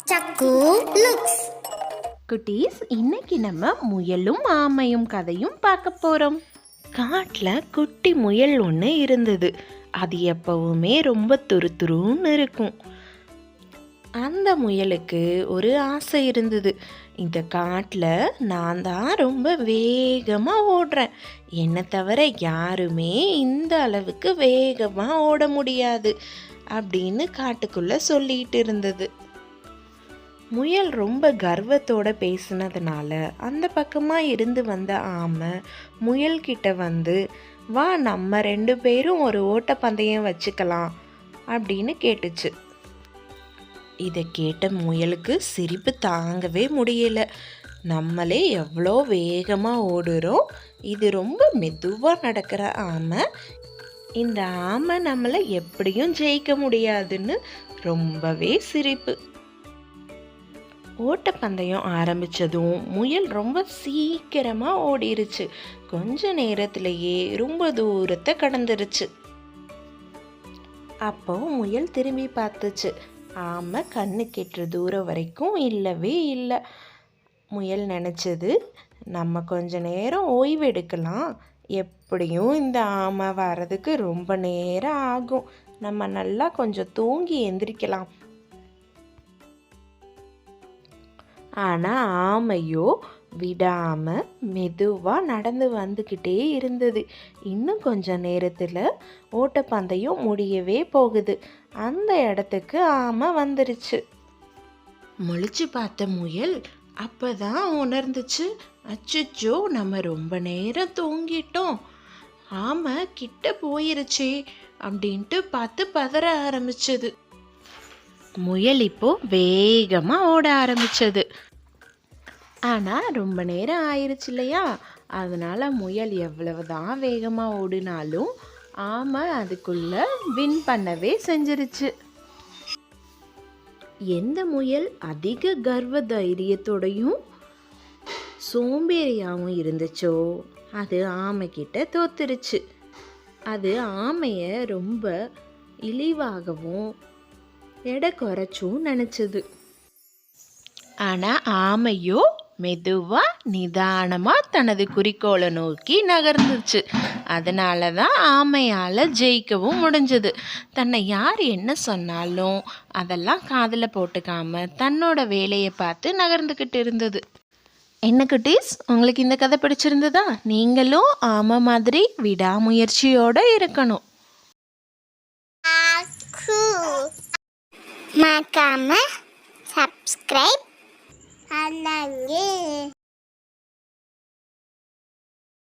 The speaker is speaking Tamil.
சக்கு லுக்ஸ். குட்டீஸ், இன்னைக்கு நம்ம முயலும் ஆமையும் கதையும் பார்க்க போகிறோம். காட்டில் குட்டி முயல் ஒன்று இருந்தது. அது எப்பவுமே ரொம்ப துருதுருன்னு இருக்கும். அந்த முயலுக்கு ஒரு ஆசை இருந்தது. இந்த காட்டில் நான் தான் ரொம்ப வேகமாக ஓடுறேன், என்னை தவிர யாருமே இந்த அளவுக்கு வேகமாக ஓட முடியாது அப்படின்னு காட்டுக்குள்ளே சொல்லிட்டு இருந்தது. முயல் ரொம்ப கர்வத்தோட பேசினதுனால அந்த பக்கமாக இருந்து வந்த ஆமை முயல்கிட்ட வந்து, வா நம்ம 2 பேரும் ஒரு ஓட்டப்பந்தயம் வச்சுக்கலாம் அப்படின்னு கேட்டுச்சு. இதை கேட்ட முயலுக்கு சிரிப்பு தாங்கவே முடியல. நம்மளே எவ்வளோ வேகமாக ஓடுறோம், இது ரொம்ப மெதுவாக நடக்கிற ஆமை, இந்த ஆமை நம்மளை எப்படியும் ஜெயிக்க முடியாதுன்னு ரொம்பவே சிரிப்பு. ஓட்டப்பந்தயம் ஆரம்பித்ததும் முயல் ரொம்ப சீக்கிரமாக ஓடிருச்சு. கொஞ்ச நேரத்திலேயே ரொம்ப தூரத்தை கடந்துருச்சு. அப்போ முயல் திரும்பி பார்த்துச்சு. ஆமை கண்ணு கெட்டுற தூரம் வரைக்கும் இல்லவே இல்லை. முயல் நினச்சது, நம்ம கொஞ்ச நேரம் ஓய்வு எடுக்கலாம், எப்படியும் இந்த ஆமை வர்றதுக்கு ரொம்ப நேரம் ஆகும், நம்ம நல்லா கொஞ்சம் தூங்கி எந்திரிக்கலாம். ஆனால் ஆமையோ விடாமல் மெதுவாக நடந்து வந்துக்கிட்டே இருந்தது. இன்னும் கொஞ்ச நேரத்தில் ஓட்டப்பந்தயம் முடியவே போகுது. அந்த இடத்துக்கு ஆமை வந்துருச்சு. முழிச்சு பார்த்த முயல் அப்போதான் உணர்ந்துச்சு, அச்சச்சோ நம்ம ரொம்ப நேரம் தூங்கிட்டோம், ஆமை கிட்ட போயிருச்சே அப்படின்ட்டு பார்த்து பதற ஆரம்பிச்சது. முயல் இப்போ வேகமாக ஓட ஆரம்பிச்சது. ஆனால் ரொம்ப நேரம் ஆயிடுச்சு இல்லையா, அதனால் முயல் எவ்வளவுதான் வேகமாக ஓடினாலும் ஆமை அதுக்குள்ளே வின் பண்ணவே செஞ்சிருச்சு. எந்த முயல் அதிக கர்வ தைரியத்தோடையும் சோம்பேறியாகவும் இருந்துச்சோ அது ஆமைக்கிட்ட தோத்துருச்சு. அது ஆமையை ரொம்ப இழிவாகவும் எடை குறைச்சும் நினச்சது. ஆனால் ஆமையோ மெதுவாக நிதானமாக தனது குறிக்கோளை நோக்கி நகர்ந்துச்சு. அதனால தான் ஆமையால் ஜெயிக்கவும் முடிஞ்சது. தன்னை யார் என்ன சொன்னாலும் அதெல்லாம் காதில் போட்டுக்காம தன்னோட வேலையை பார்த்து நகர்ந்துக்கிட்டு இருந்தது. என்ன குட்டீஸ், உங்களுக்கு இந்த கதை பிடிச்சிருந்ததா? நீங்களும் ஆமை மாதிரி விடாமுயற்சியோடு இருக்கணும். மறக்காம சப்ஸ்கிரைப் பண்ணுங்க.